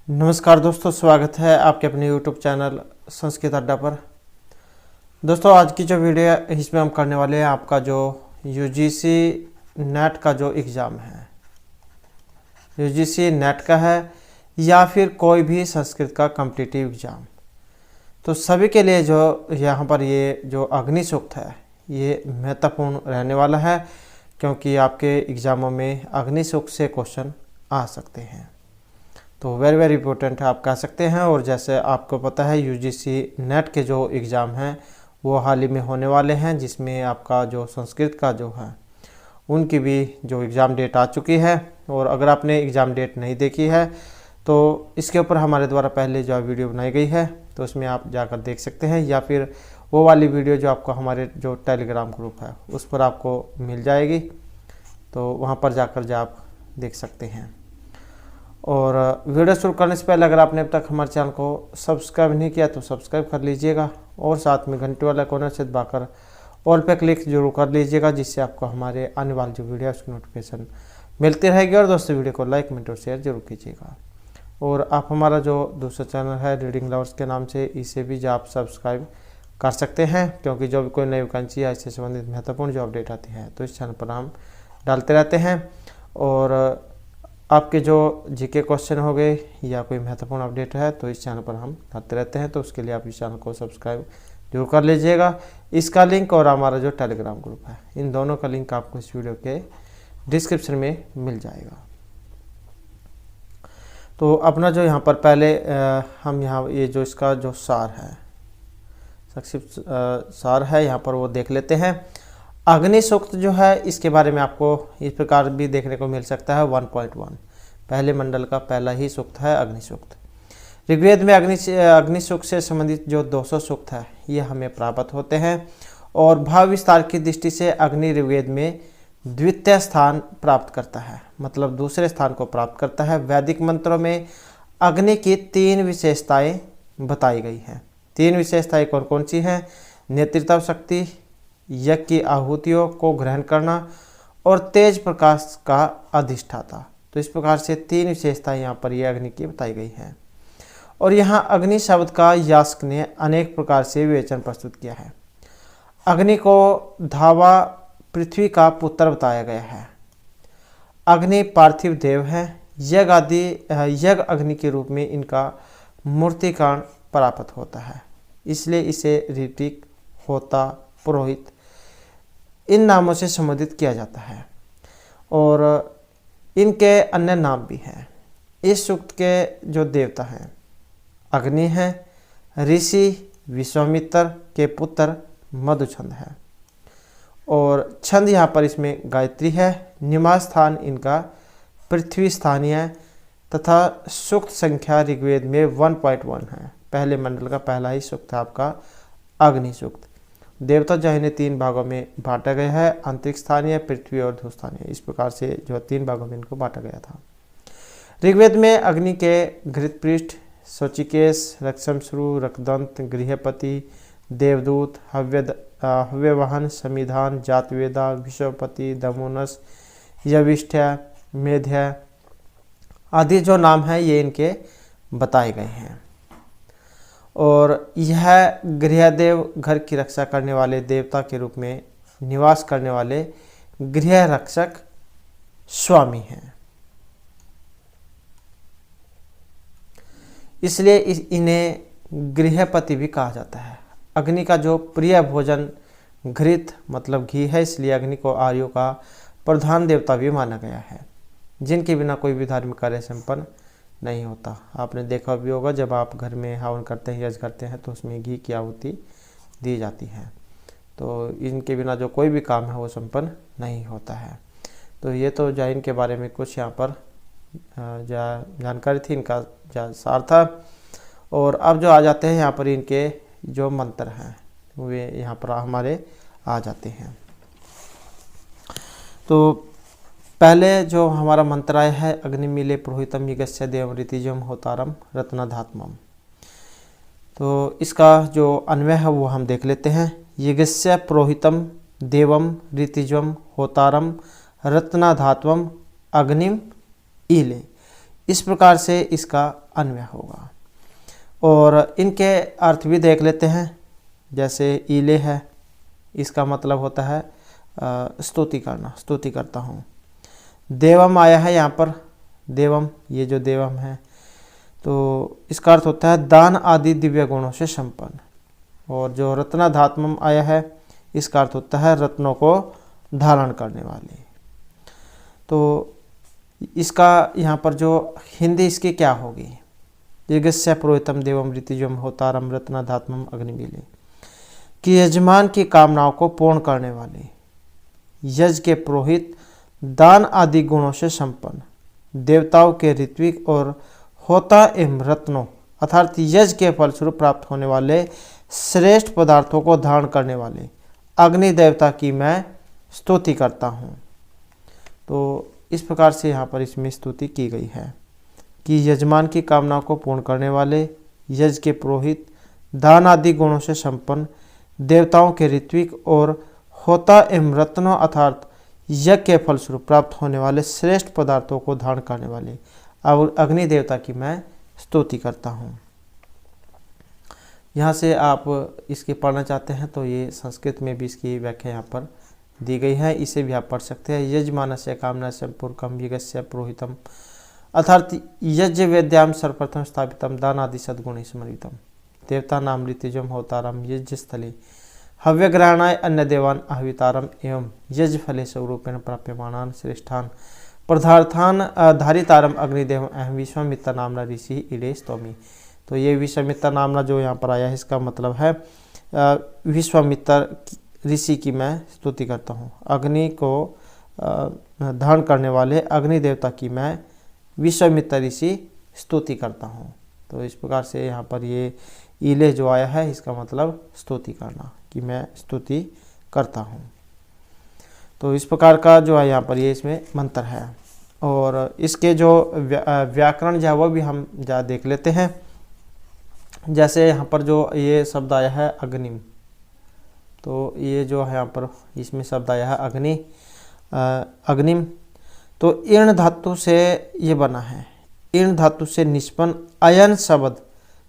नमस्कार दोस्तों, स्वागत है आपके अपने यूट्यूब चैनल संस्कृत अड्डा पर। दोस्तों आज की जो वीडियो है इसमें हम करने वाले हैं आपका जो यूजीसी नेट का जो एग्ज़ाम है, यूजीसी नेट का है या फिर कोई भी संस्कृत का कॉम्पिटिटिव एग्ज़ाम, तो सभी के लिए जो यहाँ पर ये जो अग्नि सूक्त है ये महत्वपूर्ण रहने वाला है, क्योंकि आपके एग्ज़ामों में अग्नि सूक्त से क्वेश्चन आ सकते हैं। तो वेरी इम्पोर्टेंट है आप कह सकते हैं। और जैसे आपको पता है यूजीसी नेट के जो एग्ज़ाम हैं वो हाल ही में होने वाले हैं, जिसमें आपका जो संस्कृत का जो है उनकी भी जो एग्ज़ाम डेट आ चुकी है। और अगर आपने एग्ज़ाम डेट नहीं देखी है तो इसके ऊपर हमारे द्वारा पहले जो वीडियो बनाई गई है तो उसमें आप जाकर देख सकते हैं, या फिर वो वाली वीडियो जो आपको हमारे जो टेलीग्राम ग्रुप है उस पर आपको मिल जाएगी, तो वहाँ पर जाकर आप देख सकते हैं। और वीडियो शुरू करने से पहले अगर आपने अब तक हमारे चैनल को सब्सक्राइब नहीं किया तो सब्सक्राइब कर लीजिएगा, और साथ में घंटे वाला कोना से दबाकर ऑल पे क्लिक जरूर कर लीजिएगा, जिससे आपको हमारे आने वाली जो वीडियो है उसकी नोटिफिकेशन मिलती रहेगी। और दोस्तों वीडियो को लाइक, कमेंट और शेयर जरूर कीजिएगा। और आप हमारा जो दूसरा चैनल है रीडिंग लवर्स के नाम से, इसे भी आप सब्सक्राइब कर सकते हैं, क्योंकि जो भी कोई नई वैकेंसी है इससे संबंधित महत्वपूर्ण जो अपडेट आती है तो इस चैनल पर हम डालते रहते हैं। और आपके जो जीके क्वेश्चन हो गए या कोई महत्वपूर्ण अपडेट है तो इस चैनल पर हम डालते रहते हैं, तो उसके लिए आप इस चैनल को सब्सक्राइब जरूर कर लीजिएगा। इसका लिंक और हमारा जो टेलीग्राम ग्रुप है, इन दोनों का लिंक आपको इस वीडियो के डिस्क्रिप्शन में मिल जाएगा। तो अपना जो यहाँ पर पहले हम यहाँ ये जो इसका जो सार है, संक्षिप्त सार है यहाँ पर वो देख लेते हैं। अग्नि सूक्त जो है इसके बारे में आपको इस प्रकार भी देखने को मिल सकता है। 1.1 पहले मंडल का पहला ही सूक्त है अग्नि सूक्त। ऋग्वेद में अग्नि सूक्त से संबंधित जो 200 सूक्त है ये हमें प्राप्त होते हैं। और भाव विस्तार की दृष्टि से अग्नि ऋग्वेद में द्वितीय स्थान प्राप्त करता है, मतलब दूसरे स्थान को प्राप्त करता है। वैदिक मंत्रों में अग्नि की 3 विशेषताएं बताई गई हैं। 3 विशेषताएं कौन कौन सी हैं? नेतृत्व शक्ति, यज्ञ की आहुतियों को ग्रहण करना और तेज प्रकाश का अधिष्ठाता। तो इस प्रकार से 3 विशेषताएं यहाँ पर यह अग्नि की बताई गई हैं। और यहाँ अग्नि शब्द का यास्क ने अनेक प्रकार से विवेचन प्रस्तुत किया है। अग्नि को धावा पृथ्वी का पुत्र बताया गया है। अग्नि पार्थिव देव है। यज्ञ अग्नि के रूप में इनका मूर्तिकरण प्राप्त होता है, इसलिए इसे ऋतिक, होता, पुरोहित इन नामों से संबोधित किया जाता है। और इनके अन्य नाम भी हैं। इस सूक्त के जो देवता हैं अग्नि है, ऋषि विश्वामित्र के पुत्र मधुछंद है। और छंद यहाँ पर इसमें गायत्री है। निवास स्थान इनका पृथ्वी स्थानीय है, तथा सूक्त संख्या ऋग्वेद में 1.1 है। पहले मंडल का पहला ही सूक्त है आपका अग्नि सूक्त। देवता जो इन्हें 3 भागों में बांटा गया है, अंतरिक्ष स्थानीय, पृथ्वी और धूस्थानीय। इस प्रकार से जो 3 भागों में इनको बांटा गया था। ऋग्वेद में अग्नि के घृतपृष्ठ, शोचिकेश, रक्षमश्रु, रक्तदंत, गृहपति, देवदूत, हव्यवाहन, समिधान, जातवेदा, विश्वपति, दमोनस, यविष्ठ्य, मेध्य आदि जो नाम है ये इनके बताए गए हैं। और यह गृहदेव, घर की रक्षा करने वाले देवता के रूप में निवास करने वाले गृह रक्षक स्वामी हैं, इसलिए इन्हें गृहपति भी कहा जाता है। अग्नि का जो प्रिय भोजन घृत मतलब घी है, इसलिए अग्नि को आर्यों का प्रधान देवता भी माना गया है, जिनके बिना कोई भी धार्मिक कार्य संपन्न नहीं होता। आपने देखा भी होगा जब आप घर में हवन करते हैं, यज्ञ करते हैं तो उसमें घी की आहुति दी जाती है, तो इनके बिना जो कोई भी काम है वो संपन्न नहीं होता है। तो ये तो जैन के बारे में कुछ यहाँ पर जानकारी थी, इनका सार था। और अब जो आ जाते हैं यहाँ पर इनके जो मंत्र हैं वे यहाँ पर हमारे आ जाते हैं। तो पहले जो हमारा मंत्र आया है, अग्निमीले पुरोहितम यज्ञस्य देवम ऋतिजम होतारम रत्नधात्मम। तो इसका जो अन्वय है वो हम देख लेते हैं। यज्ञस्य पुरोहितम देवम ऋतिजम होतारम रत्नधात्वम अग्निम ईले। इस प्रकार से इसका अन्वय होगा। और इनके अर्थ भी देख लेते हैं। जैसे ईले है, इसका मतलब होता है स्तुति करना, स्तुति करता हूँ। देवम आया है यहाँ पर, देवम, ये जो देवम है तो इसका अर्थ होता है दान आदि दिव्य गुणों से संपन्न। और जो रत्नाधात्मम आया है इसका अर्थ होता है रत्नों को धारण करने वाली। तो इसका यहाँ पर जो हिंदी इसकी क्या होगी, यज्ञस्य पुरोहितम देवम ऋतिजम होतारम रत्नाधात्मम अग्निमीले, कि यजमान की कामनाओं को पूर्ण करने वाले, यज्ञ के पुरोहित, दान आदि गुणों से संपन्न, देवताओं के ऋत्विक और होता एवं रत्नों अर्थात यज्ञ के फलस्वरूप प्राप्त होने वाले श्रेष्ठ पदार्थों को धारण करने वाले अग्नि देवता की मैं स्तुति करता हूँ। तो इस प्रकार से यहाँ पर इसमें स्तुति की गई है कि यजमान की कामनाओं को पूर्ण करने वाले, यज्ञ के पुरोहित, दान आदि गुणों से संपन्न, देवताओं के ऋत्विक और होता एवं रत्नों अर्थात यज्ञ के फलस्वरूप प्राप्त होने वाले श्रेष्ठ पदार्थों को धारण करने वाले और अग्नि देवता की मैं स्तुति करता हूँ। यहाँ से आप इसके पढ़ना चाहते हैं तो ये संस्कृत में भी इसकी व्याख्या यहाँ पर दी गई है, इसे भी आप पढ़ सकते हैं। यजमानस्य कामनास्य पूर्वकम यज्ञस्य पुरोहितम अर्थात यज्ञ वेद्याम सर्वप्रथम स्थापितम दान आदि सद्गुणी स्मरितम देवता नाम ऋतिजम होतारम यज्ञ स्थले हव्यग्रहणाय अन्य देवान आह्वितारम एवं यज्ञ फले स्वरूपेण प्राप्यमाणान श्रेष्ठान पदार्थान धारितारम अग्निदेव अहम विश्वामित्र नामना ऋषि इले स्तौमी। तो ये विश्वामित्र नामना जो यहाँ पर आया है इसका मतलब है विश्वामित्र ऋषि की मैं स्तुति करता हूँ। अग्नि को धारण करने वाले अग्नि देवता की मैं विश्वामित्र ऋषि स्तुति करता हूँ। तो इस प्रकार से यहाँ पर ये इले जो आया है इसका मतलब स्तुति करना, कि मैं स्तुति करता हूँ। तो इस प्रकार का जो है यहाँ पर ये इसमें मंत्र है। और इसके जो व्याकरण जो है वो भी हम देख लेते हैं। जैसे यहाँ पर जो ये शब्द आया है अग्निम, तो ये जो है यहाँ पर इसमें शब्द आया है अग्निम, तो ईर्ण धातु से ये बना है। ईर्ण धातु से निष्पन्न अयन शब्द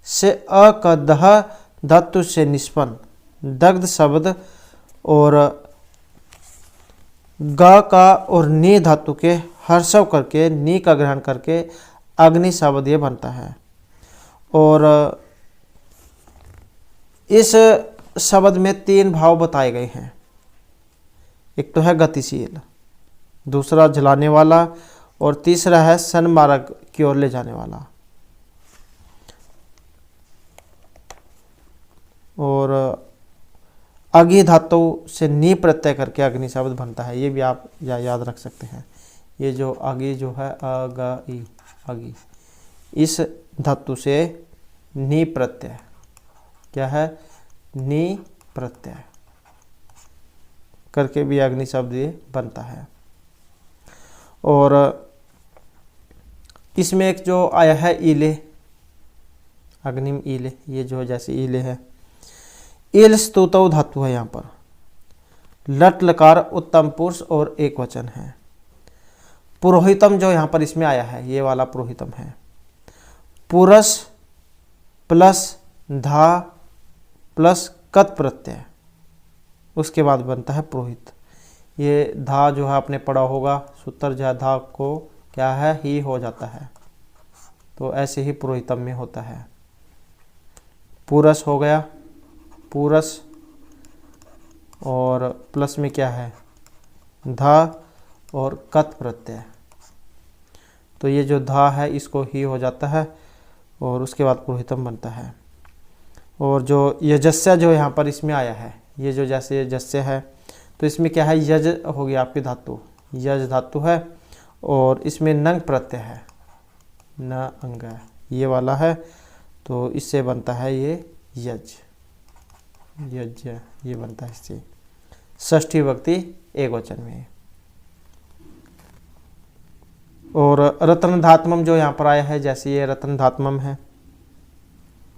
से अकदह धातु से निष्पन्न दग्ध शब्द और ग का और नी धातु के हर्षव करके नी का ग्रहण करके अग्नि शब्द ये बनता है। और इस शब्द में 3 भाव बताए गए हैं। एक तो है गतिशील, दूसरा जलाने वाला और तीसरा है सन्मार्ग की ओर ले जाने वाला। और अग्नि धातु से नी प्रत्यय करके अग्नि शब्द बनता है, ये भी आप याद रख सकते हैं। ये जो अग्नि जो है अग्नि, इस धातु से नी प्रत्यय क्या है, नी प्रत्यय करके भी अग्नि शब्द ये बनता है। और इसमें एक जो आया है ईले, अग्निम ईले, ये जो जैसे ईले है, ईल स्तुतौ धातु है यहाँ पर, लट लकार उत्तम पुरुष और एक वचन है। पुरोहितम जो यहाँ पर इसमें आया है ये वाला पुरोहितम है, पुरुष प्लस धा प्लस कत प्रत्यय, उसके बाद बनता है पुरोहित। ये धा जो है आपने पढ़ा होगा, सूत्र जो है धा को क्या है ही हो जाता है, तो ऐसे ही पुरोहितम में होता है। पुरुष हो गया, पुरुष और प्लस में क्या है धा और कत प्रत्यय, तो ये जो धा है इसको ही हो जाता है और उसके बाद पुरोहितम बनता है। और जो यजस्य जो यहाँ पर इसमें आया है, ये जो जैसे यजस्य है तो इसमें क्या है यज हो गया आपकी धातु, यज धातु है और इसमें नंग प्रत्यय है, न अंग ये वाला है, तो इससे बनता है ये यज, यज्ञ ये बनता है इससे, षष्ठी विभक्ति एक वचन में। और रत्न धात्मम जो यहाँ पर आया है, जैसे ये रत्न धात्मम है,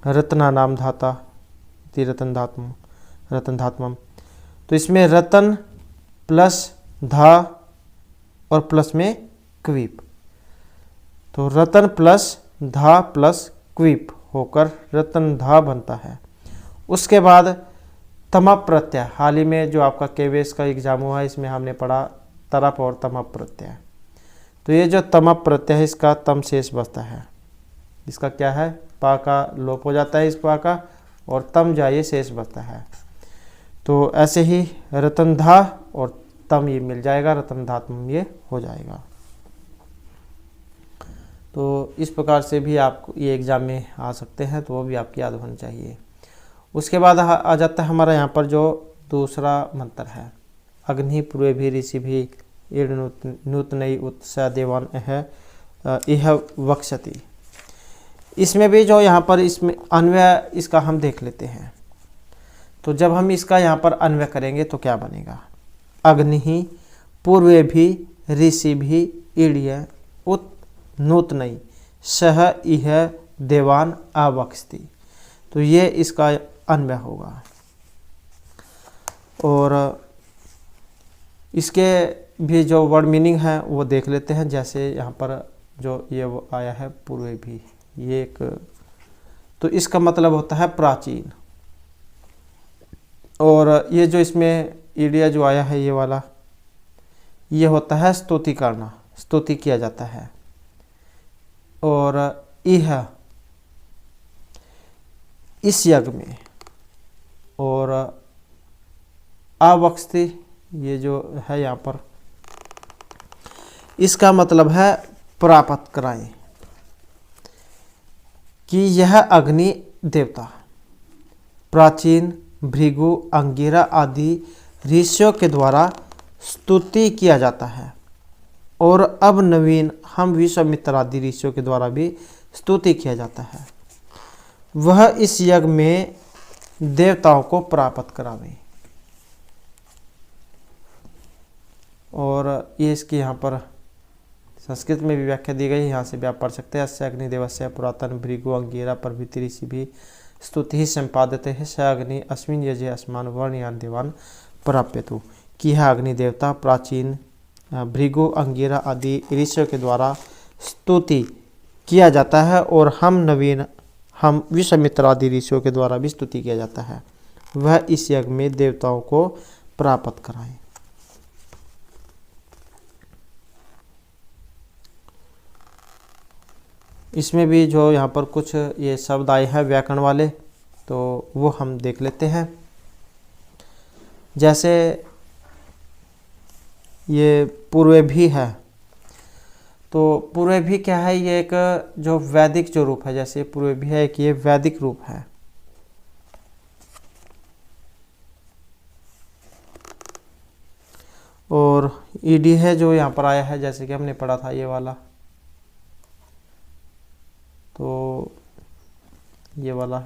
रत्ना नाम धाता रत्न धात्मम, रत्न धात्मम, तो इसमें रतन प्लस धा और प्लस में क्वीप, तो रतन प्लस धा प्लस क्विप होकर रतन धा बनता है। उसके बाद तमप प्रत्यय, हाल ही में जो आपका केवीएस का एग्जाम हुआ है इसमें हमने पढ़ा तरप और तमप प्रत्यय। तो ये जो तमप प्रत्यय है इसका तम शेष बचता है, इसका क्या है पा का लोप हो जाता है इस पा का, और तम जा ये शेष बचता है। तो ऐसे ही रतन धा और तम ये मिल जाएगा, रतन धा तम ये हो जाएगा। तो इस प्रकार से भी आप ये एग्ज़ाम में आ सकते हैं, तो वो भी आपकी याद होनी चाहिए। उसके बाद आ जाता है हमारा यहाँ पर जो दूसरा मंत्र है, अग्नि पूर्वे भी ऋषि भी ईड़ नूतनई उत्साह देवान है यह वक्षति। इसमें भी जो यहाँ पर इसमें अन्वय इसका हम देख लेते हैं। तो जब हम इसका यहाँ पर अन्वय करेंगे तो क्या बनेगा, अग्नि ही पूर्वे भी ऋषि भी ईड्य उत नूतनई सह इह देवान आवक्षति। तो ये इसका अन्वय होगा। और इसके भी जो वर्ड मीनिंग है वो देख लेते हैं। जैसे यहाँ पर जो ये वो आया है पूर्वे भी, ये एक, तो इसका मतलब होता है प्राचीन। और ये जो इसमें ईडिया जो आया है ये वाला, ये होता है स्तुति करना, स्तुति किया जाता है। और यह इस यज्ञ में, और आवक्षति ये जो है यहाँ पर इसका मतलब है प्राप्त कराएं, कि यह अग्नि देवता प्राचीन भृगु अंगिरा आदि ऋषियों के द्वारा स्तुति किया जाता है, और अब नवीन हम विश्वामित्र आदि ऋषियों के द्वारा भी स्तुति किया जाता है। वह इस यज्ञ में देवताओं को प्राप्त करावे। और ये इसकी यहाँ पर संस्कृत में भी व्याख्या दी गई, यहाँ से भी आप पढ़ सकते हैं। अस्य अग्निदेवस्य पुरातन भृगु अंगिरा प्रभृति ऋषि भी स्तुति ही संपादते है स अग्नि अस्मिन यजे अस्मान वर्णयान देवान प्राप्यतु। कि यह अग्नि देवता प्राचीन भृगु अंगिरा आदि ऋषियों के द्वारा स्तुति किया जाता है, और हम विश्वामित्र आदि ऋषियों के द्वारा भी स्तुति किया जाता है। वह इस यज्ञ में देवताओं को प्राप्त कराएं। इसमें भी जो यहाँ पर कुछ ये शब्द आए हैं व्याकरण वाले, तो वो हम देख लेते हैं। जैसे ये पूर्वे भी है, तो पूर्वे भी क्या है, ये एक जो वैदिक जो रूप है, जैसे पूर्वे भी है, एक ये वैदिक रूप है। और ईडी है जो यहाँ पर आया है, जैसे कि हमने पढ़ा था ये वाला, तो ये वाला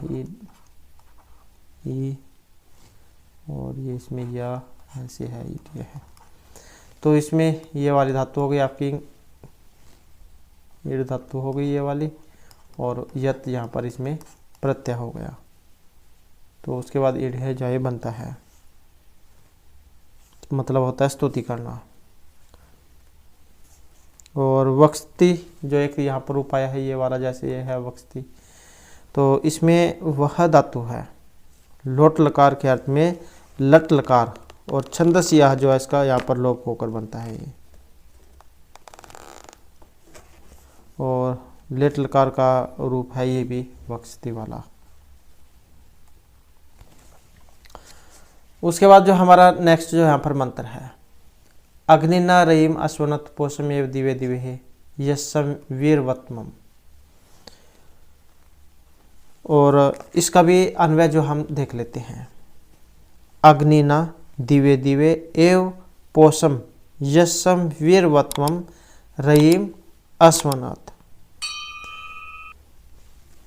ई और ये इसमें या ऐसे है, ये है। तो इसमें ये वाली धातु हो गई आपकी, ईड धातु हो गई ये वाली, और यत यहाँ पर इसमें प्रत्यय हो गया। तो उसके बाद ईड है जाए बनता है, मतलब होता है स्तुति करना। और वक्षति जो एक यहाँ पर रूप आया है ये वाला, जैसे ये है वक्षति, तो इसमें वह धातु है लोट लकार के अर्थ में लट लकार, और छंदस यह जो है इसका यहाँ पर लोप होकर बनता है ये। और लेट लकार का रूप है ये भी वक्षति वाला। उसके बाद जो हमारा नेक्स्ट जो यहाँ पर मंत्र है, अग्निना रयिम अश्वनत पोषमेव दिवे दिवे यस्सम वीरवत्मम। और इसका भी अन्वय जो हम देख लेते हैं, अग्निना दिवे दिवे एव पोषम यस्सम वीरवत्मम रयिम अश्वनत।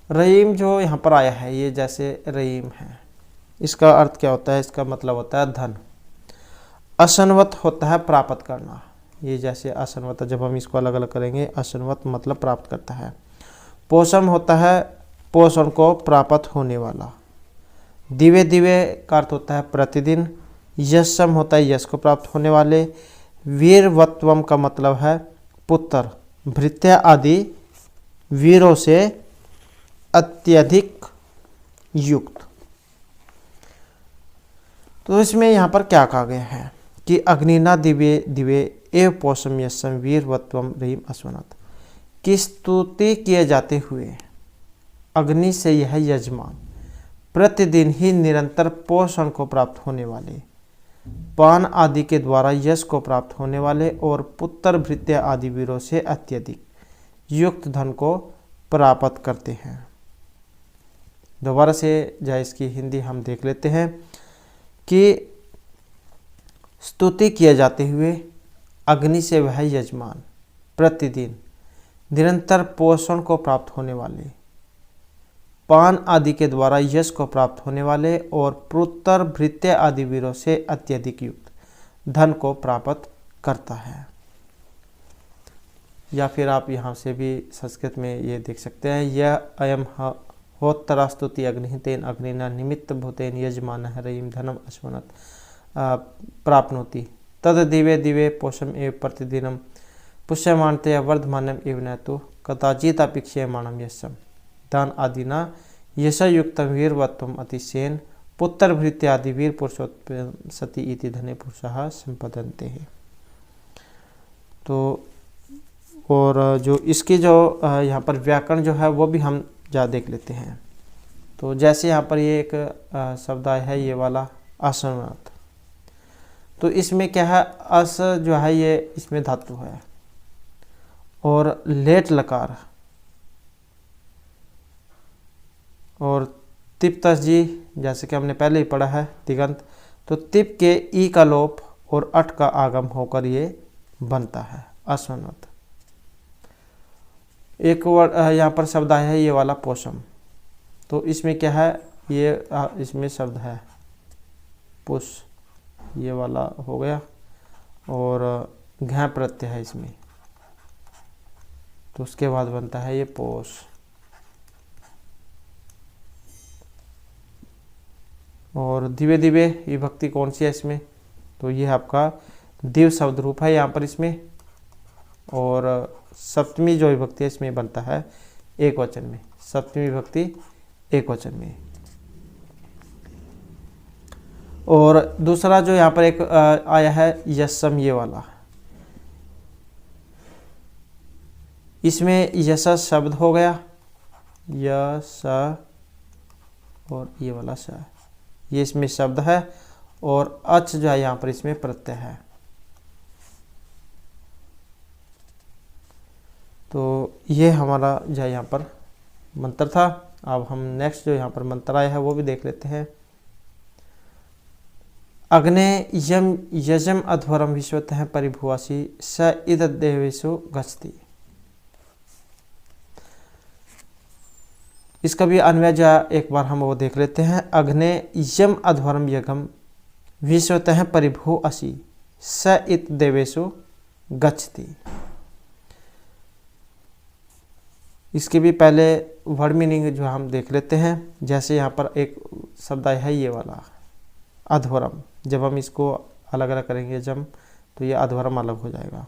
रयिम जो यहाँ पर आया है ये जैसे रयिम है, इसका अर्थ क्या होता है, इसका मतलब होता है धन। असनवत होता है प्राप्त करना, ये जैसे असनवत, जब हम इसको अलग अलग करेंगे, असनवत मतलब प्राप्त करता है। पोषम होता है पोषण को प्राप्त होने वाला। दिवे दिवे का अर्थ होता है प्रतिदिन। यशम होता है यश को प्राप्त होने वाले। वीरवत्वम का मतलब है पुत्र, भृत्य आदि वीरों से अत्यधिक युक्त। तो इसमें यहाँ पर क्या कहा गया है कि अग्निना दिव्य दिव्य एव पोषम यशम वीरवत्वम रहीम अस्वनत, की स्तुति किए जाते हुए अग्नि से यह यजमान प्रतिदिन ही निरंतर पोषण को प्राप्त होने वाले, पान आदि के द्वारा यश को प्राप्त होने वाले और पुत्र भृत्य आदि वीरों से अत्यधिक युक्त धन को प्राप्त करते हैं। दोबारा से जाए इसकी हिंदी हम देख लेते हैं कि स्तुति किए जाते हुए अग्नि से वह यजमान प्रतिदिन निरंतर पोषण को प्राप्त होने वाले, पान आदि के द्वारा यश को प्राप्त होने वाले और पुत्र भृत्य आदि वीरों से अत्यधिक युक्त धन को प्राप्त करता है। या फिर आप यहाँ से भी संस्कृत में ये देख सकते हैं, यह अयम होत्तरा स्तुति अग्निहितेन अग्निना निमित्त भूतेन यजमान रयिम धनम अश्वनत प्राप्नोति तद दिवे दिवे पोषम एव प्रतिदिनम पुष्यमानते वर्धमानम एव न तो कदाचित अपेक्षमाणम यशम दान आदिना यशयुक्तम वीरवत्वम अतिशयन पुत्र भृत्यादि वीर पुरुषोत्तम सती इति धने पुरुषः संपदन्ते हैं। तो और जो इसकी जो यहाँ पर व्याकरण जो है वो भी हम जा देख लेते हैं। तो जैसे यहाँ पर ये एक शब्द आया है ये वाला असमर्थ, तो इसमें क्या है, अस जो है ये इसमें धातु है और लेट लकार और तिप तस्जी जैसे कि हमने पहले ही पढ़ा है तिगंत, तो तिप के ई का लोप और अट का आगम होकर ये बनता है असमर्थ। एक वर्ड यहाँ पर शब्द आया है ये वाला पोषम, तो इसमें क्या है, ये इसमें शब्द है पुष, ये वाला हो गया और घ प्रत्यय है इसमें, तो उसके बाद बनता है ये पोष। और दिव्य दिव्य विभक्ति कौन सी है इसमें, तो ये आपका दिव शब्द रूप है यहाँ पर इसमें, और सप्तमी जो विभक्ति है इसमें बनता है एक वचन में, सप्तमी विभक्ति एक वचन में। और दूसरा जो यहाँ पर एक आया है यशम, ये वाला, इसमें यश शब्द हो गया, यश और ये वाला स, ये इसमें शब्द है और अच जो है यहाँ पर इसमें प्रत्यय है। तो ये हमारा जो है यहाँ पर मंत्र था। अब हम नेक्स्ट जो यहाँ पर मंत्र आया है वो भी देख लेते हैं। अग्ने यम यजम अध्वरम विश्वतः परिभुवासी स इद देवेशु गच्छति। इसका भी अन्वय जो एक बार हम वो देख लेते हैं। अग्ने यम अध्वरम यगम विश्वतः परिभु असी स इत देवेशु गच्छति। इसके भी पहले वर्ड मीनिंग जो हम देख लेते हैं। जैसे यहाँ पर एक शब्द है ये वाला अध्वरम, जब हम इसको अलग अलग करेंगे जम, तो ये अध्वरम अलग हो जाएगा।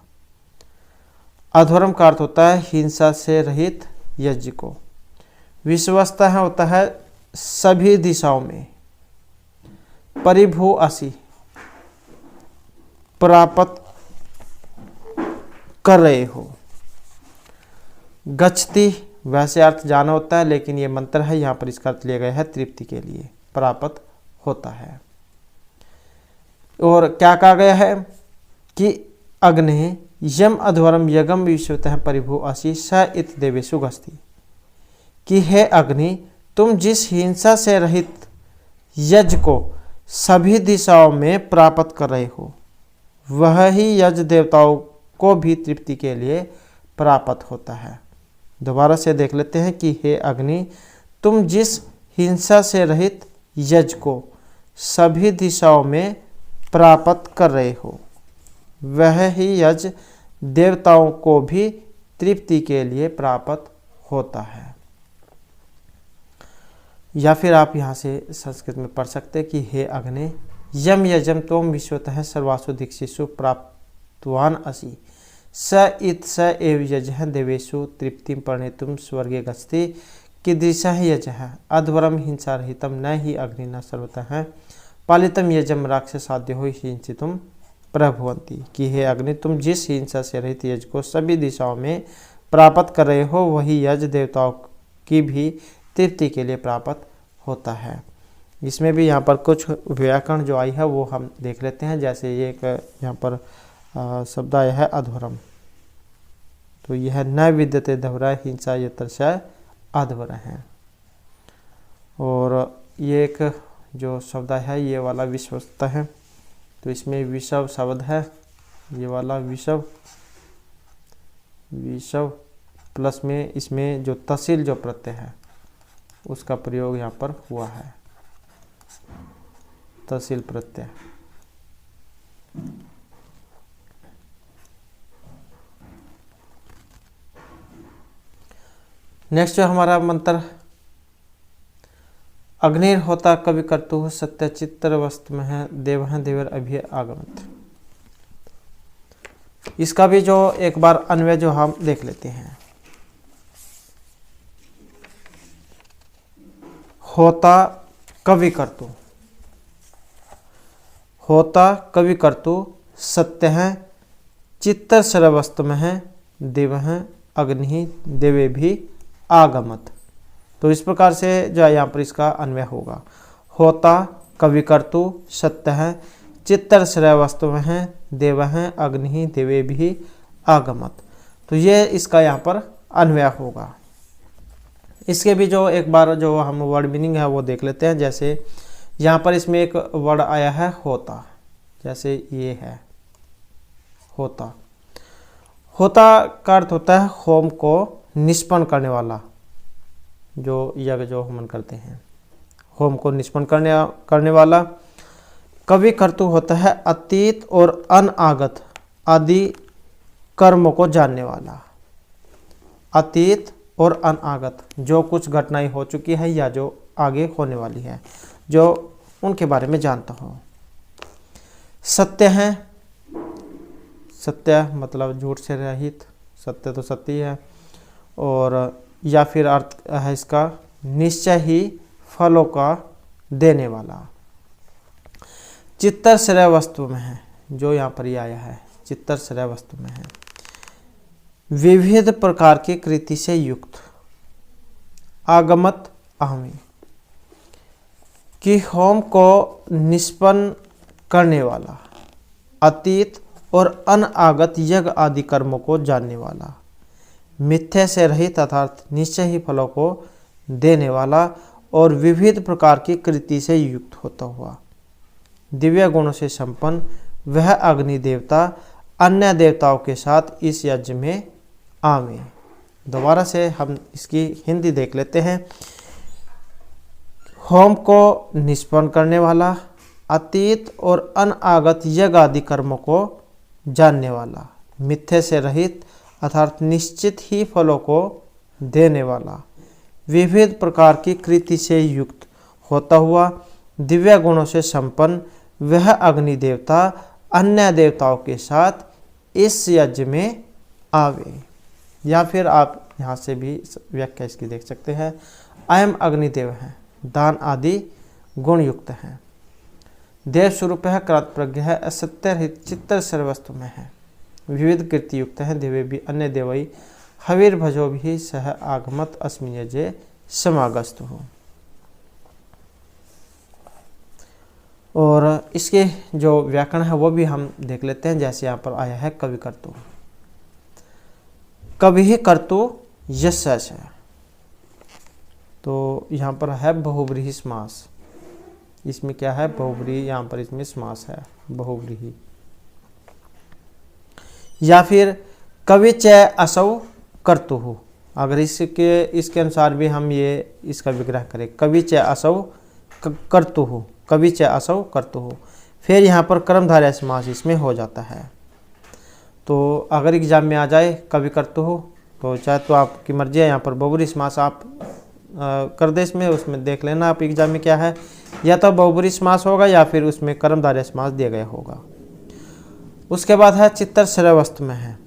अध्वरम का अर्थ होता है हिंसा से रहित यज्ञ को। विश्वस्तः होता है सभी दिशाओं में, परिभू असी प्राप्त कर रहे हो, गच्छति वैसे अर्थ जाना होता है, लेकिन ये मंत्र है यहाँ पर इसका अर्थ लिया गया है तृप्ति के लिए, प्राप्त होता है। और क्या कहा गया है कि अग्नि यम अध्वरम यगम विश्वतः परिभु असी स इत देवेशु गच्छति, कि हे अग्नि तुम जिस हिंसा से रहित यज्ञ को सभी दिशाओं में प्राप्त कर रहे हो, वह ही यज्ञ देवताओं को भी तृप्ति के लिए प्राप्त होता है। दोबारा से देख लेते हैं कि हे अग्नि तुम जिस हिंसा से रहित यज्ञ को सभी दिशाओं में प्राप्त कर रहे हो, वह ही यज्ञ देवताओं को भी तृप्ति के लिए प्राप्त होता है। या फिर आप यहाँ से संस्कृत में पढ़ सकते हैं कि हे अग्नि यम यजम त्वम विश्वतः सर्वासु दीक्षिषु प्राप्तवान असि स इत स एव यजः देवेषु तृप्तिं परिणेतुं स्वर्गे गच्छति कीदृशः यजः अध्वरम हिंसारहितं न हि अग्निना सर्वतः पालितम यजम राक्षसाद्यो हिंसितुम प्रभवन्ति। कि हे अग्नि, तुम जिस हिंसा से रहित यज को सभी दिशाओं में प्राप्त कर रहे हो वही यज देवताओं की भी तृप्ति के लिए प्राप्त होता है। इसमें भी यहाँ पर कुछ व्याकरण जो आई है वो हम देख लेते हैं। जैसे ये एक यहाँ पर शब्द आया है अध्वरम, तो यह न विद्यते धवरा हिंसा यतर्षय अध्वर है। और ये एक जो शब्द है ये वाला विश्वस्त है, तो इसमें विषव शब्द है, ये वाला विषव प्लस में इसमें जो तहसील जो प्रत्यय है उसका प्रयोग यहाँ पर हुआ है, तहसील प्रत्यय। नेक्स्ट जो हमारा मंत्र अग्निर होता कवि कर्तु सत्य चित्तर वस्तु में है देव देवर अभि आगमत। इसका भी जो एक बार अन्वय जो हम देख लेते हैं। होता कवि कर्तु, होता कवि कर्तु सत्य है चित्तर सर वस्तु में है देव अग्नि देवे भी आगमत। तो इस प्रकार से जो है यहाँ पर इसका अन्वय होगा। होता कवि कर्तु सत्य है चित्तर श्रेय वस्तु में है देव हैं अग्नि देवे भी आगमत। तो ये इसका यहाँ पर अन्वय होगा। इसके भी जो एक बार जो हम वर्ड मीनिंग है वो देख लेते हैं। जैसे यहाँ पर इसमें एक वर्ड आया है होता, जैसे ये है होता। होता का अर्थ होता है होम को निष्पन्न करने वाला, जो यज्ञ जो होमन करते हैं होम को निष्पन्न करने वाला। कवि कर्तु होता है अतीत और अनागत आदि कर्मों को जानने वाला। अतीत और अनागत जो कुछ घटनाएं हो चुकी है या जो आगे होने वाली है, जो उनके बारे में जानता हो। सत्य है, सत्य मतलब झूठ से रहित, सत्य तो सत्य ही है। और या फिर अर्थ है इसका निश्चय ही फलों का देने वाला। चित्तर श्रेय वस्तु में है, जो यहाँ पर ये आया है चित्तर श्रेय वस्तु में है। विविध प्रकार की कृति से युक्त आगमत अहमी, कि होम को निष्पन्न करने वाला, अतीत और अनागत यज्ञ आदि कर्मों को जानने वाला, मिथ्या से रहित अर्थात निश्चय ही फलों को देने वाला और विविध प्रकार की कृति से युक्त होता हुआ, दिव्य गुणों से संपन्न वह अग्नि देवता अन्य देवताओं के साथ इस यज्ञ में आवे। दोबारा से हम इसकी हिंदी देख लेते हैं। होम को निष्पन्न करने वाला, अतीत और अनागत यज्ञ आदि कर्मों को जानने वाला, मिथ्या से रहित अर्थात निश्चित ही फलों को देने वाला, विविध प्रकार की कृति से युक्त होता हुआ, दिव्य गुणों से संपन्न वह अग्नि देवता अन्य देवताओं के साथ इस यज्ञ में आवे। या फिर आप यहाँ से भी व्याख्या इसकी देख सकते हैं। अयम अग्निदेव है, दान आदि गुण युक्त है, देव स्वरूप है, क्रांत प्रज्ञ है, असत्य रहित चित्तर सर्वस्तु में है, विविध कृति युक्त है, देवे भी अन्य देवई हवीर भजो भी सह आगमत अस्मिन यजे समागस्त हो। और इसके जो व्याकरण है वो भी हम देख लेते हैं। जैसे यहाँ पर आया है कवि कर्तु, कवि कर्तु यश है, तो यहाँ पर है बहुव्रीहि समास। इसमें क्या है बहुव्रीहि, यहाँ पर इसमें समास है बहुव्रीहि। या फिर कवि चय असौ कर्तुः, अगर इसके अनुसार भी हम ये इसका विग्रह करें, कवि चय असौ कर्तुः, कवि चय असौ कर्तुः, फिर यहाँ पर कर्मधारय समास इसमें हो जाता है। तो अगर एग्जाम में आ जाए कवि कर्तुः तो चाहे तो आपकी मर्जी है, यहाँ पर बहुव्रीहि समास आप कर दे इसमें, उसमें देख लेना आप एग्जाम में क्या है, या तो बहुव्रीहि समास होगा या फिर उसमें कर्मधारय समास दिया गया होगा। उसके बाद है चित्तर श्रेय वस्तु में है,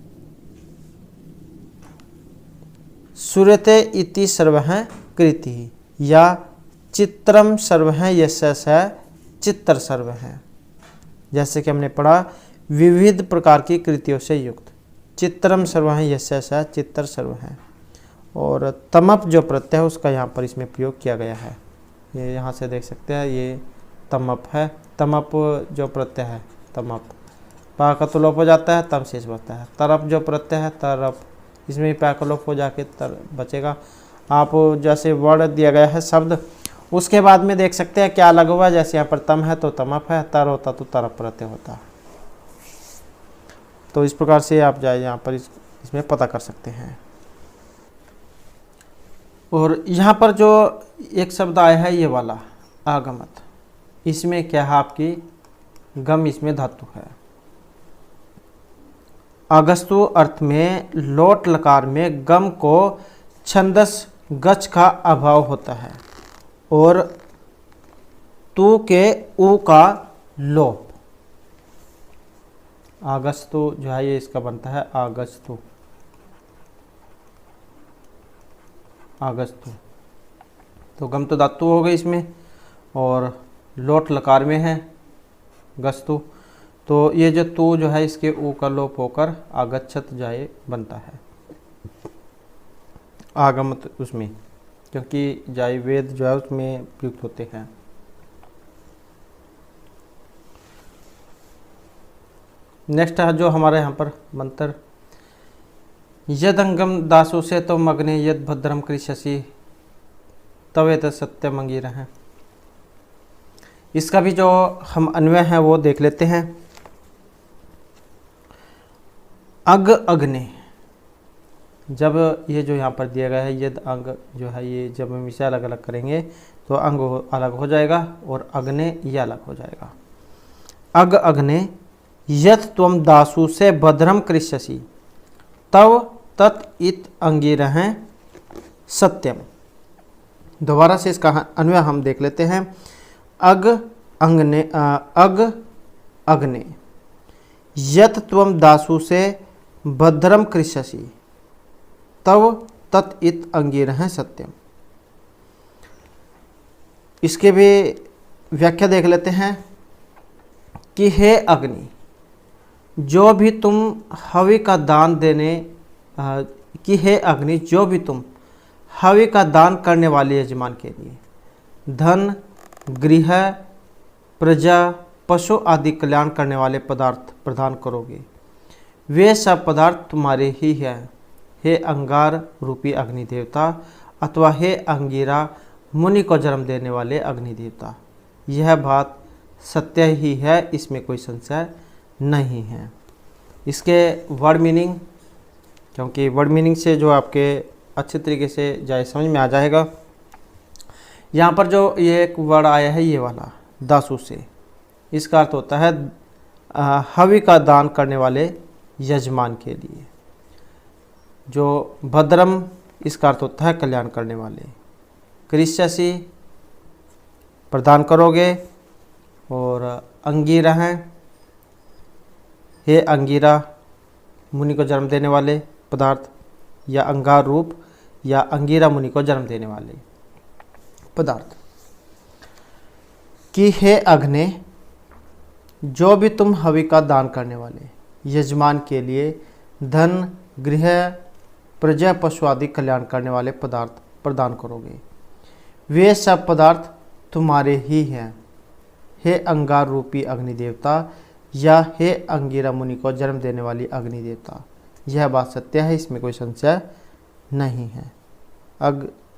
सूर्यते इति सर्वः कृति या चित्रम सर्वः यशस है चित्र सर्व है। जैसे कि हमने पढ़ा विविध प्रकार की कृतियों से युक्त, चित्रम सर्व है यशस है चित्र सर्व है। और तमप जो प्रत्यय है उसका यहाँ पर इसमें प्रयोग किया गया है। ये यहाँ से देख सकते हैं, ये तमप है। तमप जो प्रत्यय है तमप, पा का तो लोप हो जाता है, तम शेष बचता है। तरप जो प्रत्यय है तरप, इसमें भी पा का लोप हो जाके तर बचेगा। आप जैसे वर्ड दिया गया है शब्द, उसके बाद में देख सकते हैं क्या लगा हुआ है। जैसे यहाँ पर तम है तो तमप है, तर होता तो तरप प्रत्यय होता। तो इस प्रकार से आप जाए यहाँ पर इसमें पता कर सकते हैं। और यहाँ पर जो एक शब्द आया है ये वाला आगमत, इसमें क्या है आपकी गम, इसमें धातु है। अगस्तु अर्थ में लोट लकार में गम को छंदस गच का अभाव होता है और तू के ऊ का लोप। अगस्तु जो है ये इसका बनता है अगस्तु, अगस्तु। तो गम तो धातु हो गई इसमें और लोट लकार में है गस्तु, तो ये जो तू जो है इसके ऊ का लोप होकर आगच्छत जाए बनता है। आगमत उसमें, क्योंकि जाय वेद जो है उसमें प्रयुक्त होते हैं। नेक्स्ट है जो हमारे यहाँ पर मंत्र, यद अंगम दासो से तो मग्ने यद भद्रम कृष्यसि तवे तो सत्यम अंगीर है। इसका भी जो हम अन्वय है वो देख लेते हैं। अग अग्नि, जब ये जो यहाँ पर दिया गया है यद अंग जो है, ये जब हम इसे अलग अलग करेंगे तो अंग अलग हो जाएगा और अग्ने ये अलग हो जाएगा। अग अग्ने यत त्वम दासु से भद्रम कृष्यसि तव तत् इत अंगीरह सत्यम। दोबारा से इसका अन्वय हम देख लेते हैं। अग अंगने अग अग्ने यत त्वम दासु से भद्रम कृष्यसि तव तत् इत अंगीरह सत्यम। इसके भी व्याख्या देख लेते हैं कि हे अग्नि, जो भी तुम हवि का दान देने कि हे अग्नि, जो भी तुम हवि का दान करने वाले यजमान के लिए धन, गृह, प्रजा, पशु आदि कल्याण करने वाले पदार्थ प्रदान करोगे, वे सब पदार्थ तुम्हारे ही हैं, हे अंगार रूपी अग्नि देवता, अथवा हे अंगीरा मुनि को जन्म देने वाले अग्नि देवता। यह बात सत्य ही है, इसमें कोई संशय नहीं है। इसके वर्ड मीनिंग, क्योंकि वर्ड मीनिंग से जो आपके अच्छे तरीके से जाए समझ में आ जाएगा। यहाँ पर जो ये एक वर्ड आया है ये वाला दासु से, इसका अर्थ होता है हवि का दान करने वाले यजमान के लिए। जो भद्रम, इसका अर्थ होता है कल्याण करने वाले। कृष्यसि प्रदान करोगे, और अंगीरा हैं, हे अंगीरा मुनि को जन्म देने वाले पदार्थ, या अंगार रूप या अंगीरा मुनि को जन्म देने वाले पदार्थ। कि हे अग्ने, जो भी तुम हवि का दान करने वाले यजमान के लिए धन, गृह, प्रजा, पशु आदि कल्याण करने वाले पदार्थ प्रदान करोगे, वे सब पदार्थ तुम्हारे ही हैं, हे अंगार रूपी अग्नि देवता, या हे अंगीरा मुनि को जन्म देने वाली अग्नि देवता। यह बात सत्य है, इसमें कोई संशय नहीं है।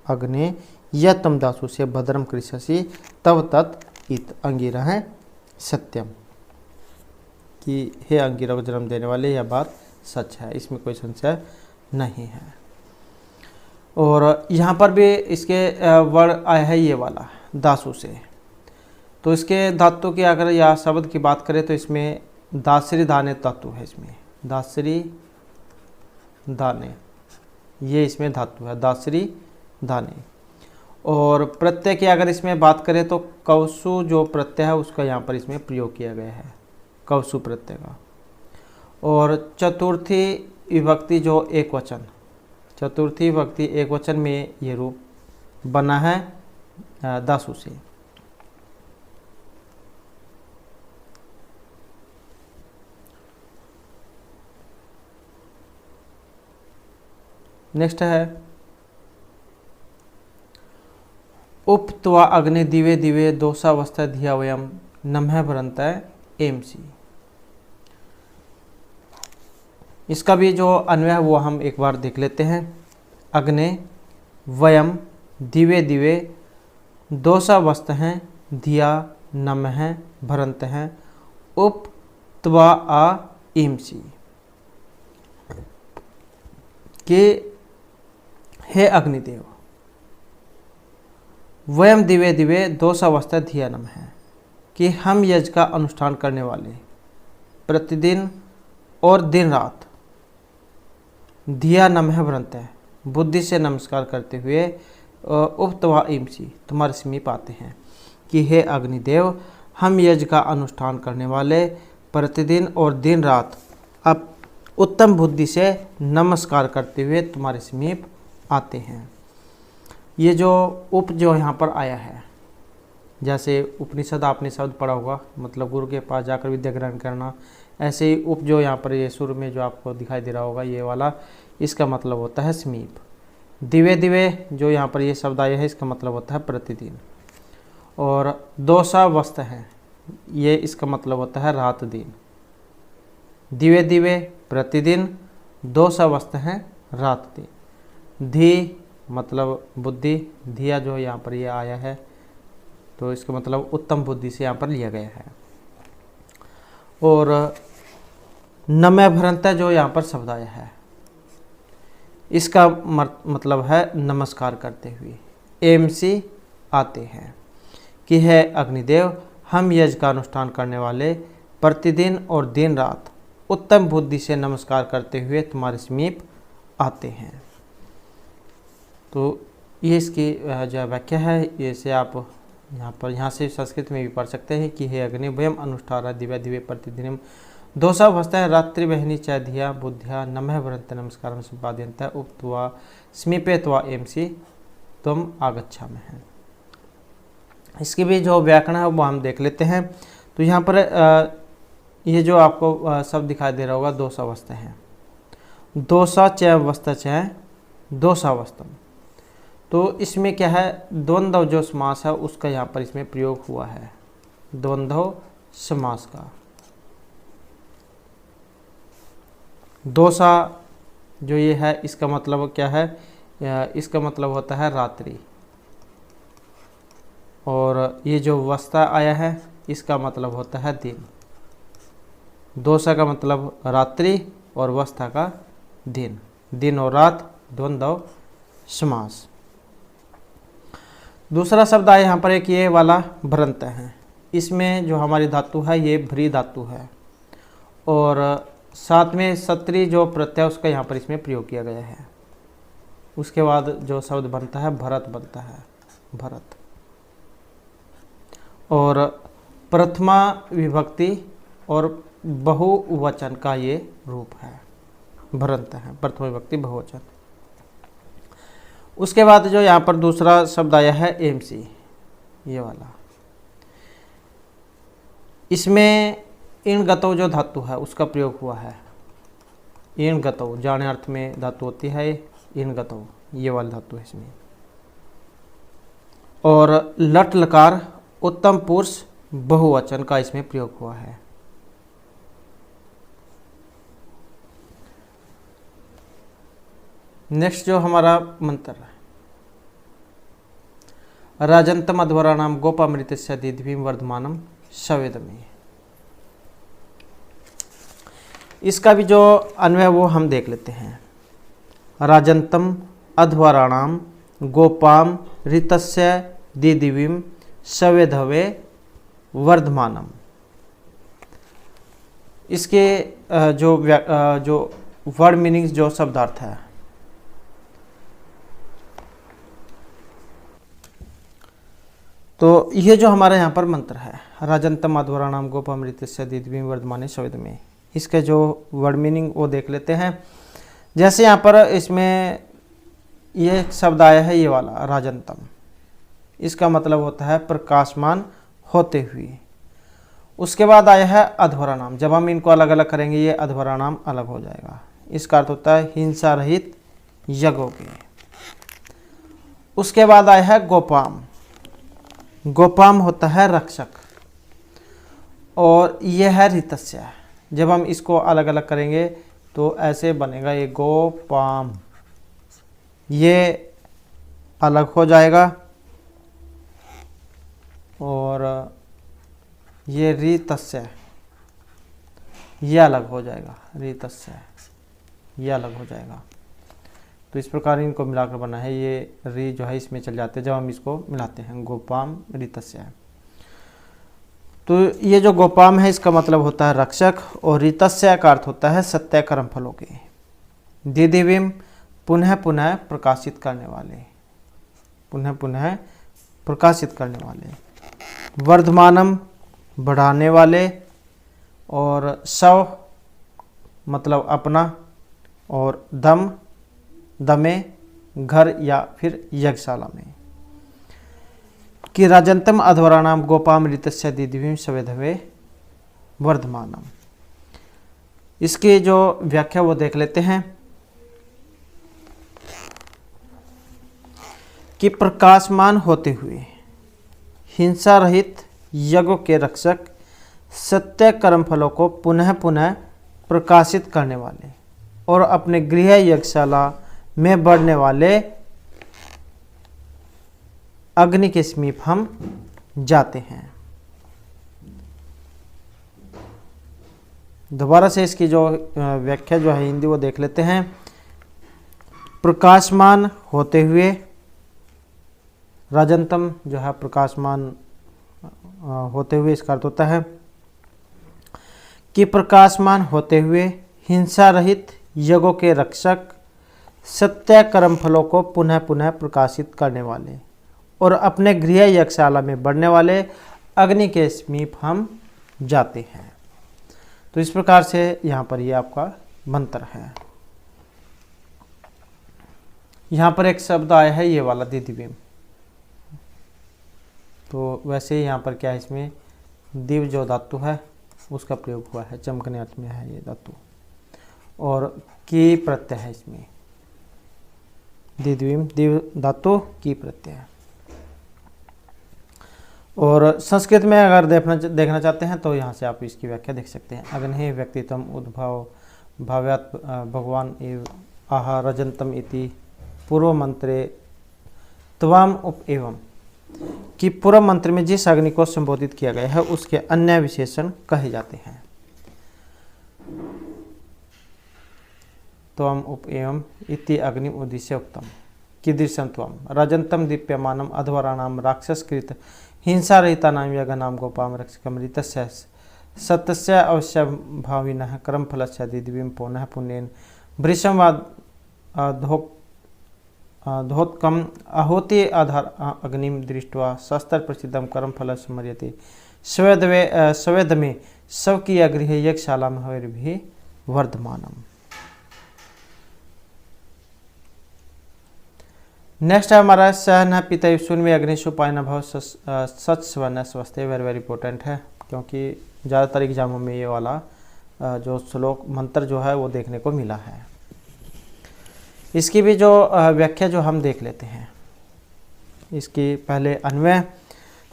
अग्ने यह तम दासु से भद्रम कृष्यसि तव तत् इत अंगीरा है सत्यम। कि हे अंगीरा को जन्म देने वाले, यह बात सच है, इसमें कोई संशय नहीं है। और यहाँ पर भी इसके वर्ड आया है ये वाला दासु से, तो इसके धातु की अगर या शब्द की बात करें तो इसमें दासरी दाने धातु है। इसमें दासरी दाने, ये इसमें धातु है दासरी दाने। और प्रत्यय की अगर इसमें बात करें तो कवसु जो प्रत्यय है उसका यहाँ पर इसमें प्रयोग किया गया है, कवसु प्रत्यय का। और चतुर्थी विभक्ति जो एक वचन, चतुर्थी विभक्ति एक वचन में ये रूप बना है दासु से। नेक्स्ट है उपत्वा अग्नि दिवे दिवे दोषावस्था धिया वयम नमः भरंत एमसी। इसका भी जो अन्वय है वो हम एक बार देख लेते हैं। अग्नि वयम दिवे दिवे दोषावस्थ हैं धिया नमः भरंत हैं उप त्वा आ एमसी कि हे अग्निदेव वयम दिवे दिवे दोषावस्था धिया नमः कि हम यज्ञ का अनुष्ठान करने वाले प्रतिदिन और दिन रात धिया नमः भरंत है बुद्धि से नमस्कार करते हुए उपत्वा इमसी तुम्हारे समीप आते हैं कि हे अग्निदेव हम यज्ञ का अनुष्ठान करने वाले प्रतिदिन और दिन रात अब उत्तम बुद्धि से नमस्कार करते हुए तुम्हारे समीप आते हैं। ये जो उप जो यहाँ पर आया है, जैसे उपनिषद आपने शब्द पढ़ा होगा, मतलब गुरु के पास जाकर विद्या ग्रहण करना, ऐसे ही उप जो यहाँ पर ये शुरू में जो आपको दिखाई दे रहा होगा ये वाला, इसका मतलब होता है समीप। दिवे दिवे जो यहाँ पर ये शब्द आया है इसका मतलब होता है प्रतिदिन। और दोषावस्थ है ये इसका मतलब होता है रात दिन। दिवे दिवे प्रतिदिन, दोषावस्थ है रात दिन। धी मतलब बुद्धि, धिया जो यहाँ पर ये आया है तो इसका मतलब उत्तम बुद्धि से यहाँ पर लिया गया है। और नमः भरंत जो यहाँ पर शब्द आया है इसका मतलब है नमस्कार करते हुए। एमसी आते हैं कि है अग्निदेव हम यज्ञ का अनुष्ठान करने वाले प्रतिदिन और दिन रात उत्तम बुद्धि से नमस्कार करते हुए तुम्हारे समीप आते हैं। तो ये इसकी जो व्याख्या है, इसे आप यहाँ से संस्कृत में भी पढ़ सकते हैं कि हे अग्नि वयम अनुष्ठान दिव्य दिव्य प्रतिदिनम दोषा भस्ता है रात्रि बहनी च धिया बुद्धिया नमः भरंत नमस्कार संपाद्यंत उक्त्वा समीपे त्वा एमसी तुम आगच्छा में है। इसकी भी जो व्याकरण है वो हम देख लेते हैं। तो यहाँ पर ये जो आपको शब्द दिखाई दे रहा होगा दोषावस्था है, दोषा च अवस्था च दोषावस्थम। तो इसमें क्या है, द्वंद्व जो समास है उसका यहाँ पर इसमें प्रयोग हुआ है, द्वंद्व समास का। दोषा जो ये है इसका मतलब क्या है, इसका मतलब होता है रात्रि। और ये जो वस्था आया है इसका मतलब होता है दिन। दोषा का मतलब रात्रि और वस्था का दिन, दिन और रात द्वंद्व समास। दूसरा शब्द आया यहाँ पर एक ये वाला भ्रंत है। इसमें जो हमारी धातु है ये भ्री धातु है और साथ में सत्री जो प्रत्यय उसका यहाँ पर इसमें प्रयोग किया गया है। उसके बाद जो शब्द बनता है भरत बनता है, भरत। और प्रथमा विभक्ति और बहुवचन का ये रूप है, भ्रंत है, प्रथमा विभक्ति बहुवचन। उसके बाद जो यहाँ पर दूसरा शब्द आया है एमसी, ये वाला। इसमें इन गतौ जो धातु है उसका प्रयोग हुआ है। इन गतौ जाने अर्थ में धातु होती है, इन गतौ ये वाली धातु है इसमें। और लट लकार उत्तम पुरुष बहुवचन का इसमें प्रयोग हुआ है। नेक्स्ट जो हमारा मंत्र है, राजंतम अध्वराणाम गोपामृतस्य दीद्भिम वर्धमानम सवेदमे। इसका भी जो अन्वय वो हम देख लेते हैं। राजंतम अध्वराणाम गोपाम ऋतस्य दीदिवीम सवेधवे वर्धमानम। इसके जो वर्ड मीनिंग्स जो शब्दार्थ है, तो ये जो हमारा यहाँ पर मंत्र है राजंतम अध्वराणाम गोपामृतस्य दीद्भिम वर्धमाने सवेदमे, इसके जो वर्ड मीनिंग वो देख लेते हैं। जैसे यहाँ पर इसमें ये शब्द आया है ये वाला राजंतम, इसका मतलब होता है प्रकाशमान होते हुए। उसके बाद आया है अध्वरा नाम, जब हम इनको अलग अलग करेंगे ये अध्वरा नाम अलग हो जाएगा। इसका अर्थ होता है हिंसा रहित यज्ञों के। उसके बाद आया है गोपाम, गोपाम होता है रक्षक, और यह है ऋतस्य। जब हम इसको अलग अलग करेंगे तो ऐसे बनेगा ये गोपाम, ये अलग हो जाएगा, और ये ऋतस्य ये अलग हो जाएगा, ऋतस्य ये अलग हो जाएगा। तो इस प्रकार इनको मिलाकर बना है, ये री जो है इसमें चल जाते हैं जब हम इसको मिलाते हैं, गोपाम ऋतस्य है। तो ये जो गोपाम है इसका मतलब होता है रक्षक, और ऋतस्य का अर्थ होता है सत्य कर्म फलों के। दिदिविम पुनः पुनः प्रकाशित करने वाले, पुनः पुनः प्रकाशित करने वाले। वर्धमानम बढ़ाने वाले, और शव मतलब अपना, और दम दमे घर या फिर यज्ञशाला में। कि राजंतम अध्वराणाम गोपाम ऋतस्य दिदिविम सवेधवे वर्धमानम। इसकी जो व्याख्या वो देख लेते हैं कि प्रकाशमान होते हुए हिंसा रहित यज्ञों के रक्षक, सत्य कर्म फलों को पुनः पुनः प्रकाशित करने वाले, और अपने गृह यज्ञशाला में बढ़ने वाले अग्नि के समीप हम जाते हैं। दोबारा से इसकी जो व्याख्या जो है हिंदी वो देख लेते हैं। प्रकाशमान होते हुए, राजंतम जो है प्रकाशमान होते हुए, इसका अर्थ होता है कि प्रकाशमान होते हुए हिंसा रहित यज्ञों के रक्षक, सत्य कर्म फलों को पुनः पुनः प्रकाशित करने वाले, और अपने गृह यज्ञशाला में बढ़ने वाले अग्नि के समीप हम जाते हैं। तो इस प्रकार से यहाँ पर ये आपका मंत्र है। यहाँ पर एक शब्द आया है ये वाला दिदिविम, तो वैसे ही यहाँ पर क्या है, इसमें दिव जो धातु है उसका प्रयोग हुआ है, चमकने अर्थ में है ये धातु, और की प्रत्यय है इसमें, दिदिविम दिव धातु की प्रत्यय। और संस्कृत में अगर देखना चाहते हैं तो यहाँ से आप इसकी व्याख्या देख सकते हैं। अग्नि व्यक्तित्वम उद्भव भाव्यात भगवान एव आह रजंतम इति पूर्व मंत्रे त्वाम उप एवं, कि पूर्व मंत्र में जिस अग्नि को संबोधित किया गया है उसके अन्य विशेषण कहे जाते हैं। त्वम उप एवं इति अग्नि उद्देश्य उत्तम कीदृशं त्वम रजंतम दीप्यमानम अध्वराणाम राक्षसकृत हिंसा रहिता नाम यज्ञ नाम गोपाम रक्षकम ऋतस्य सत्यस्य अवश्य भाविनः कर्म फलस्य दिदिविम पुनः पुण्येन वृषम धोत्कम आहुति आधार अग्निम दृष्ट्वा शस्त्र प्रसिद्धम कर्म फल स्मर्यते स्वेद में शव की गृह यज्ञशाला में हविर भी वर्धमानम। नेक्स्ट है हमारा सह न पिता सुनवे अग्निशुपाय न भव सच स्वर्ण स्वस्थे, वेरी वेरी इंपॉर्टेंट है, क्योंकि ज़्यादातर एग्जामों में ये वाला जो श्लोक मंत्र जो है वो देखने को मिला है। इसकी भी जो व्याख्या जो हम देख लेते हैं। इसकी पहले अन्वय,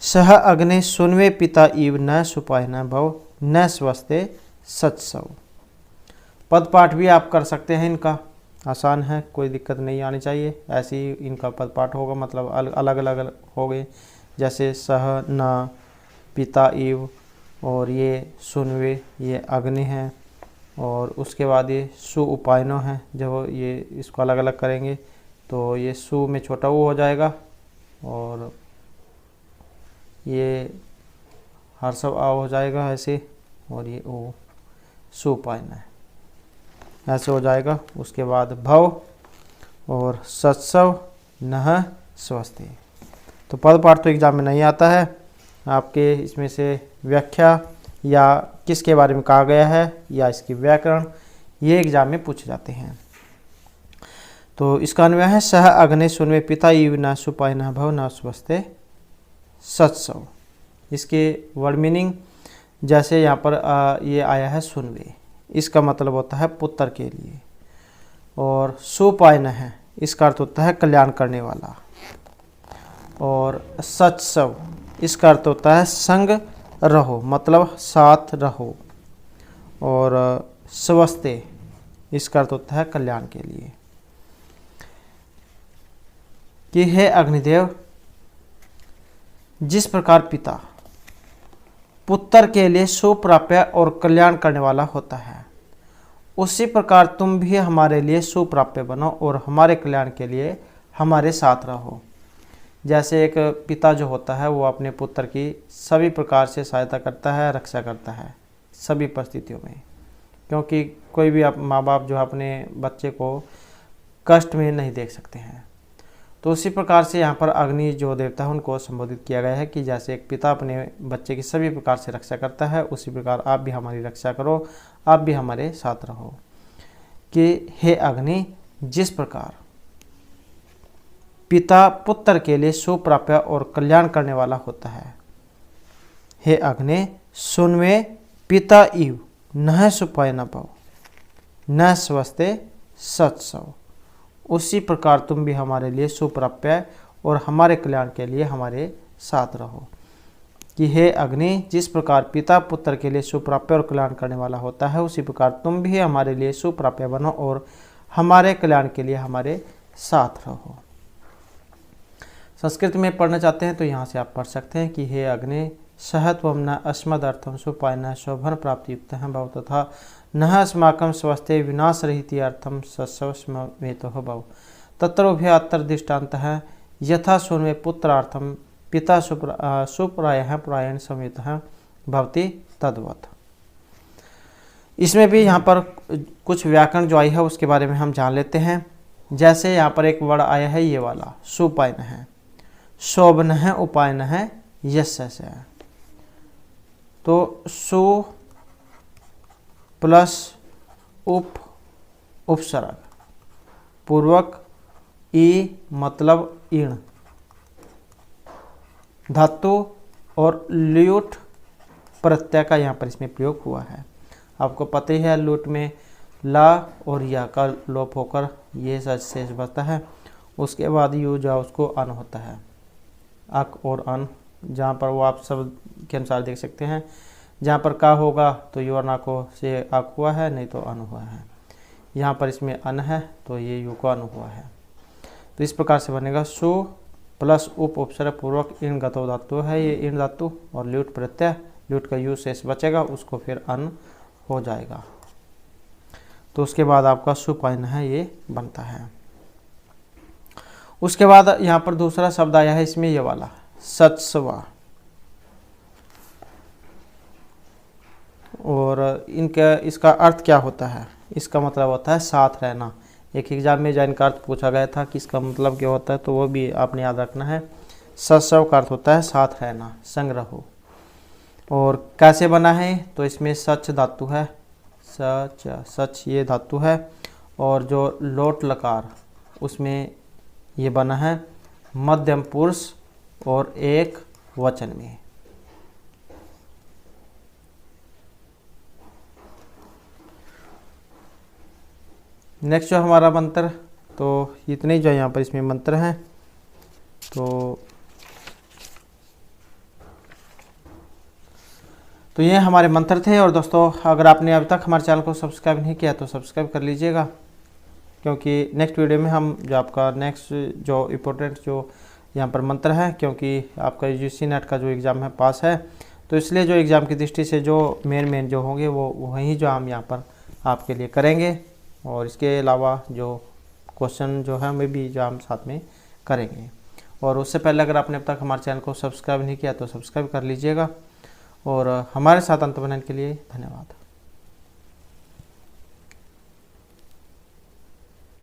सह अग्नि सुनवे पिता इव न सुपाय न भव न स्वस्थे सत्सव। पद पाठ भी आप कर सकते हैं, इनका आसान है, कोई दिक्कत नहीं आनी चाहिए। ऐसे ही इनका पद पाठ होगा, मतलब अलग अलग हो गए, जैसे सह न पिता इव, और ये सुनवे ये अग्नि है, और उसके बाद ये सु उपायनो है। जब ये इसको अलग अलग करेंगे तो ये सु में छोटा वो हो जाएगा, और ये हर्षव आ हो जाएगा ऐसे, और ये ओ सु उपायन है ऐसे हो जाएगा। उसके बाद भव और सत्सव नह स्वस्थे। तो पद पाठ तो एग्जाम में नहीं आता है, आपके इसमें से व्याख्या या किसके बारे में कहा गया है या इसकी व्याकरण, ये एग्जाम में पूछे जाते हैं। तो इसका अन्वय है सह अग्ने सुनवे पिता इव न सुपाय न भव न सुवस्ते सत्सव। इसके वर्ड मीनिंग जैसे यहाँ पर ये आया है सुनवे, इसका मतलब होता है पुत्र के लिए, और सुपायन है इसका अर्थ होता है कल्याण करने वाला, और सत्सव इसका अर्थ होता है संग रहो मतलब साथ रहो, और स्वस्ते इसका अर्थ होता है कल्याण के लिए। कि हे अग्निदेव, जिस प्रकार पिता पुत्र के लिए सुप्राप्य और कल्याण करने वाला होता है, उसी प्रकार तुम भी हमारे लिए सुप्राप्य बनो और हमारे कल्याण के लिए हमारे साथ रहो। जैसे एक पिता जो होता है वो अपने पुत्र की सभी प्रकार से सहायता करता है, रक्षा करता है सभी परिस्थितियों में, क्योंकि कोई भी माँ बाप जो अपने बच्चे को कष्ट में नहीं देख सकते हैं। तो उसी प्रकार से यहाँ पर अग्नि जो देवता है उनको संबोधित किया गया है कि जैसे एक पिता अपने बच्चे की सभी प्रकार से रक्षा करता है, उसी प्रकार आप भी हमारी रक्षा करो, आप भी हमारे साथ रहो। कि हे अग्नि, जिस प्रकार पिता पुत्र के लिए सुप्राप्य और कल्याण करने वाला होता है, हे अग्नि सुनवे पिता इव न सुपाय न पव न स्वस्ते सत्सव, उसी प्रकार तुम भी हमारे लिए सुप्राप्य और हमारे कल्याण के लिए हमारे साथ रहो। कि हे अग्नि, जिस प्रकार पिता पुत्र के लिए सुप्राप्य और कल्याण करने वाला होता है, उसी प्रकार तुम भी हमारे लिए सुप्राप्य बनो और हमारे कल्याण के लिए हमारे साथ रहो। संस्कृत में पढ़ना चाहते हैं तो यहाँ से आप पढ़ सकते हैं कि हे अग्नि सहत्वम न अस्मदर्थम सुपाय न शोभन प्राप्ति युक्त है भव तथा न अस्माकं स्वस्थे विनाश रहिति अर्थम सस्वस्मेतो भव तत्रोभ्यात्तर दृष्टान्त है यथा सुन्वे पुत्रार्थम पिता सुप्रायः प्रायण समेत भवति तद्वत्। इसमें भी यहाँ पर कुछ व्याकरण जो आई है उसके बारे में हम जान लेते हैं। जैसे यहाँ पर एक वर्ड आया है ये वाला सुपायन है, शोभन है, उपायन है, यश है। तो सु प्लस उपसर्ग पूर्वक ई मतलब ईण धातु और ल्यूट प्रत्यय का यहाँ पर इसमें प्रयोग हुआ है। आपको पता ही है लूट में ला और या का लोप होकर ये शेष बचता है, उसके बाद यू जो उसको अन होता है, अक और अन, जहाँ पर वो आप सब के अनुसार देख सकते हैं। जहाँ पर का होगा तो यू और ना को से अक हुआ है, नहीं तो अन हुआ है। यहाँ पर इसमें अन है तो ये यू को अन हुआ है। तो इस प्रकार से बनेगा सु प्लस उपसर्ग पूर्वक इन गतो धातु है, ये इन धातु और ल्यूट प्रत्यय, ल्यूट का यू शेष बचेगा, उसको फिर अन हो जाएगा। तो उसके बाद आपका सुपायन है ये बनता है। उसके बाद यहाँ पर दूसरा शब्द आया है इसमें ये वाला सत्सवा, और इनका इसका अर्थ क्या होता है? इसका मतलब होता है साथ रहना। एक एग्जाम में जो इनका अर्थ पूछा गया था कि इसका मतलब क्या होता है, तो वो भी आपने याद रखना है। सत्सव का अर्थ होता है साथ रहना, संग रहो। और कैसे बना है? तो इसमें सच धातु है, सच सच ये धातु है, और जो लोट लकार उसमें ये बना है मध्यम पुरुष और एक वचन में। नेक्स्ट जो हमारा मंत्र, तो इतने जो यहाँ पर इसमें मंत्र हैं, तो ये हमारे मंत्र थे। और दोस्तों अगर आपने अभी तक हमारे चैनल को सब्सक्राइब नहीं किया तो सब्सक्राइब कर लीजिएगा, क्योंकि नेक्स्ट वीडियो में हम जो आपका नेक्स्ट जो इम्पोर्टेंट जो यहाँ पर मंत्र है, क्योंकि आपका यूजीसी नेट का जो एग्ज़ाम है पास है, तो इसलिए जो एग्ज़ाम की दृष्टि से जो मेन जो होंगे वो वहीं जो हम यहाँ पर आपके लिए करेंगे। और इसके अलावा जो क्वेश्चन जो है वे भी जो हम साथ में करेंगे। और उससे पहले अगर आपने अब तक हमारे चैनल को सब्सक्राइब नहीं किया तो सब्सक्राइब कर लीजिएगा। और हमारे साथ अंत बनाने के लिए धन्यवाद।